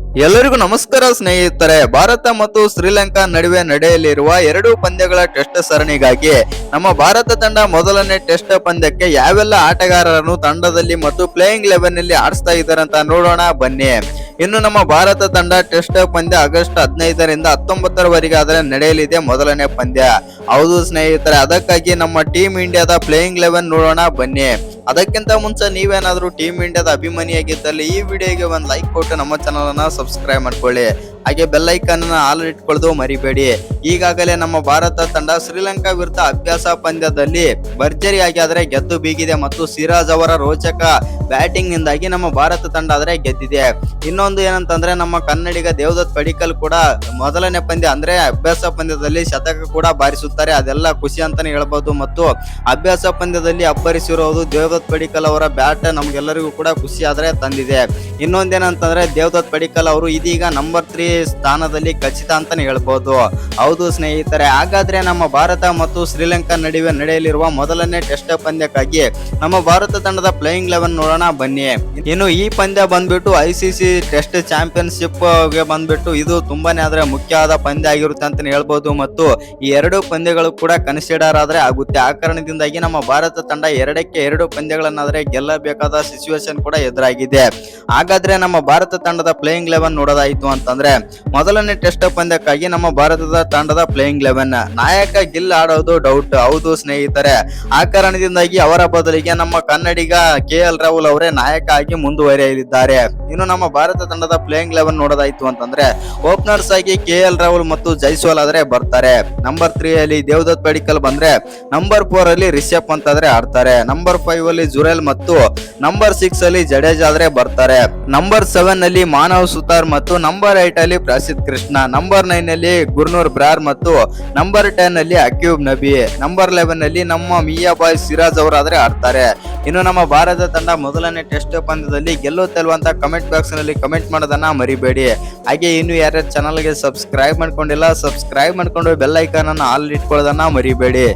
ಎಲ್ಲರಿಗೂ ನಮಸ್ಕಾರ ಸ್ನೇಹಿತರೆ. ಭಾರತ ಮತ್ತು ಶ್ರೀಲಂಕಾ ನಡುವೆ ನಡೆಯಲಿರುವ ಎರಡು ಪಂದ್ಯಗಳ ಟೆಸ್ಟ್ ಸರಣಿಗಾಗಿ ನಮ್ಮ ಭಾರತ ತಂಡ ಮೊದಲನೇ ಟೆಸ್ಟ್ ಪಂದ್ಯಕ್ಕೆ ಯಾವೆಲ್ಲ ಆಟಗಾರರನ್ನು ತಂಡದಲ್ಲಿ ಮತ್ತು ಪ್ಲೇಯಿಂಗ್ 11 ನಲ್ಲಿ ಆಡಿಸ್ತಾ ಇದ್ದಾರೆ ಅಂತ ನೋಡೋಣ ಬನ್ನಿ. ಇನ್ನು ನಮ್ಮ ಭಾರತ ತಂಡ ಟೆಸ್ಟ್ ಪಂದ್ಯ ಆಗಸ್ಟ್ 15ರಿಂದ 19ರವರೆಗೆ ಆದರೆ ನಡೆಯಲಿದೆ ಮೊದಲನೇ ಪಂದ್ಯ. ಹೌದು ಸ್ನೇಹಿತರೆ, ಅದಕ್ಕಾಗಿ ನಮ್ಮ ಟೀಮ್ ಇಂಡಿಯಾದ ಪ್ಲೇಯಿಂಗ್ 11 ನೋಡೋಣ ಬನ್ನಿ. ಅದಕ್ಕಿಂತ ಮುಂಚೆ ನೀವೇನಾದ್ರೂ ಟೀಮ್ ಇಂಡಿಯಾದ ಅಭಿಮಾನಿಯಾಗಿದ್ದಲ್ಲಿ ಈ ವಿಡಿಯೋಗೆ ಒಂದು ಲೈಕ್ ಕೊಟ್ಟು ನಮ್ಮ ಚಾನಲ್ ಅನ್ನ ಸಬ್ಸ್ಕ್ರೈಬ್ ಮಾಡ್ಕೊಳ್ಳಿ. ಹಾಗೆ ಬೆಲ್ ಐಕಾನ್ ಅನ್ನ ಆಲ್ ಇಟ್ಕೊಳ್ಳೋದು ಮರಿಬೇಡಿ. ಈಗಾಗಲೇ ನಮ್ಮ ಭಾರತ ತಂಡ ಶ್ರೀಲಂಕಾ ವಿರುದ್ಧ ಅಭ್ಯಾಸ ಪಂದ್ಯದಲ್ಲಿ ಭರ್ಜರಿಯಾಗಿ ಆದರೆ ಗೆದ್ದು ಬೀಗಿದೆ ಮತ್ತು ಸಿರಾಜ್ ಅವರ ರೋಚಕ ಬ್ಯಾಟಿಂಗ್ ನಿಂದಾಗಿ ನಮ್ಮ ಭಾರತ ತಂಡ ಆದರೆ ಗೆದ್ದಿದೆ. ಇನ್ನೊಂದು ಏನಂತಂದ್ರೆ ನಮ್ಮ ಕನ್ನಡಿಗ ದೇವದತ್ ಪಡಿಕ್ಕಲ್ ಕೂಡ ಮೊದಲನೇ ಪಂದ್ಯ ಅಂದ್ರೆ ಅಭ್ಯಾಸ ಪಂದ್ಯದಲ್ಲಿ ಶತಕ ಕೂಡ ಬಾರಿಸುತ್ತಾರೆ. ಅದೆಲ್ಲ ಖುಷಿ ಅಂತಾನೆ ಹೇಳ್ಬಹುದು. ಮತ್ತು ಅಭ್ಯಾಸ ಪಂದ್ಯದಲ್ಲಿ ಅಬ್ಬರಿಸಿರುವುದು ದೇವದತ್ ಪಡಿಕ್ಕಲ್ ಅವರ ಬ್ಯಾಟ್ ನಮ್ಗೆಲ್ಲರಿಗೂ ಕೂಡ ಖುಷಿ ಆದ್ರೆ ತಂದಿದೆ. ಇನ್ನೊಂದೇನಂತಂದ್ರೆ ದೇವದತ್ ಪಡಿಕ್ಕಲ್ ಅವರು ಇದೀಗ ನಂಬರ್ 3 ಸ್ಥಾನದಲ್ಲಿ ಖಚಿತ ಅಂತಾನೆ ಹೇಳ್ಬಹುದು. ಹೌದು ಸ್ನೇಹಿತರೆ, ಹಾಗಾದ್ರೆ ನಮ್ಮ ಭಾರತ ಮತ್ತು ಶ್ರೀಲಂಕಾ ನಡುವೆ ನಡೆಯಲಿರುವ ಮೊದಲನೇ ಟೆಸ್ಟ್ ಪಂದ್ಯಕ್ಕಾಗಿ ನಮ್ಮ ಭಾರತ ತಂಡದ ಪ್ಲೇಯಿಂಗ್ 11 ನೋಡೋಣ ಬನ್ನಿ. ಇನ್ನು ಈ ಪಂದ್ಯ ಬಂದ್ಬಿಟ್ಟು ICC ಟೆಸ್ಟ್ ಚಾಂಪಿಯನ್ಶಿಪ್ ಗೆ ಬಂದ್ಬಿಟ್ಟು ಇದು ತುಂಬಾನೇ ಆದ್ರೆ ಮುಖ್ಯವಾದ ಪಂದ್ಯ ಆಗಿರುತ್ತೆ ಅಂತಾನೆ ಹೇಳ್ಬಹುದು. ಮತ್ತು ಈ ಎರಡು ಪಂದ್ಯಗಳು ಕೂಡ ಕನ್ಸಿಡರ್ ಆದ್ರೆ ಆಗುತ್ತೆ. ಆ ಕಾರಣದಿಂದಾಗಿ ನಮ್ಮ ಭಾರತ ತಂಡ 2-2 ಪಂದ್ಯಗಳನ್ನಾದ್ರೆ ಗೆಲ್ಲಬೇಕಾದ ಸಿಚುವೇಶನ್ ಕೂಡ ಎದುರಾಗಿದೆ. ಹಾಗಾದ್ರೆ ನಮ್ಮ ಭಾರತ ತಂಡದ ಪ್ಲೇಯಿಂಗ್ 11 ನೋಡೋದಾಯ್ತು ಅಂತಂದ್ರೆ ಮೊದಲನೇ ಟೆಸ್ಟ್ ಪಂದ್ಯಕ್ಕಾಗಿ ನಮ್ಮ ಭಾರತದ ತಂಡದ ಪ್ಲೇಯಿಂಗ್ 11 ನಾಯಕ ಗಿಲ್ ಆಡೋದು ಡೌಟ್. ಹೌದು ಸ್ನೇಹಿತರೆ, ಆ ಕಾರಣದಿಂದಾಗಿ ಅವರ ಬದಲಿಗೆ ನಮ್ಮ ಕನ್ನಡಿಗ KL ರಾಹುಲ್ ಅವರೇ ನಾಯಕ ಆಗಿ ಮುಂದುವರಿಯಲಿದ್ದಾರೆ. ಇನ್ನು ನಮ್ಮ ಭಾರತ ತಂಡದ ಪ್ಲೇಯಿಂಗ್ 11 ನೋಡೋದಾಯ್ತು ಅಂತಂದ್ರೆ ಓಪನರ್ಸ್ ಆಗಿ KL ರಾಹುಲ್ ಮತ್ತು ಜೈಸ್ವಾಲ್ ಆದ್ರೆ ಬರ್ತಾರೆ. ನಂಬರ್ 3 ಅಲ್ಲಿ ದೇವದತ್ ಪಡಿಕ್ಕಲ್ ಬಂದ್ರೆ ನಂಬರ್ 4 ಅಲ್ಲಿ ರಿಷಬ್ ಪಂತ್ ಆದ್ರೆ ಆಡ್ತಾರೆ. ನಂಬರ್ 5 ಅಲ್ಲಿ ಜುರೇಲ್ ಮತ್ತು ನಂಬರ್ 6 ಅಲ್ಲಿ ಜಡೇಜಾ ಆದ್ರೆ ಬರ್ತಾರೆ. ನಂಬರ್ 7 ಅಲ್ಲಿ ಮಾನವ್ ಸುತಾರ್ ಮತ್ತು ನಂಬರ್ 8 ಅಲ್ಲಿ ಪ್ರಸಿದ್ಧ ಕೃಷ್ಣ. ನಂಬರ್ 9 ಅಲ್ಲಿ ಗುರ್ನೂರ್ ಬ್ರಾರ್ ಮತ್ತು ನಂಬರ್ 10 ಅಲ್ಲಿ ಅಕ್ಯೂಬ್ ನಬಿ. ನಂಬರ್ 11 ಅಲ್ಲಿ ನಮ್ಮ ಮಿಯಾ ಬಾಯ್ ಸಿರಾಜ್ ಅವರಾದ್ರೆ ಆಡ್ತಾರೆ. ಇನ್ನು ನಮ್ಮ ಭಾರತ ತಂಡ ಮೊದಲನೇ ಟೆಸ್ಟ್ ಪಂದ್ಯದಲ್ಲಿ ಗೆಲ್ಲುತ್ತಲ್ವ ಅಂತ ಕಮೆಂಟ್ ಬಾಕ್ಸ್ ನಲ್ಲಿ ಕಮೆಂಟ್ ಮಾಡೋದನ್ನ ಮರಿಬೇಡಿ. ಹಾಗೆ ಇನ್ನು ಯಾರ್ಯಾರು ಚಾನಲ್ಗೆ ಸಬ್ಸ್ಕ್ರೈಬ್ ಮಾಡ್ಕೊಂಡಿಲ್ಲ ಸಬ್ಸ್ಕ್ರೈಬ್ ಮಾಡ್ಕೊಂಡು ಬೆಲ್ ಐಕಾನ್ ಅನ್ನು ಆಲ್ ಇಟ್ಕೊಳ್ಳೋದನ್ನ ಮರಿಬೇಡಿ.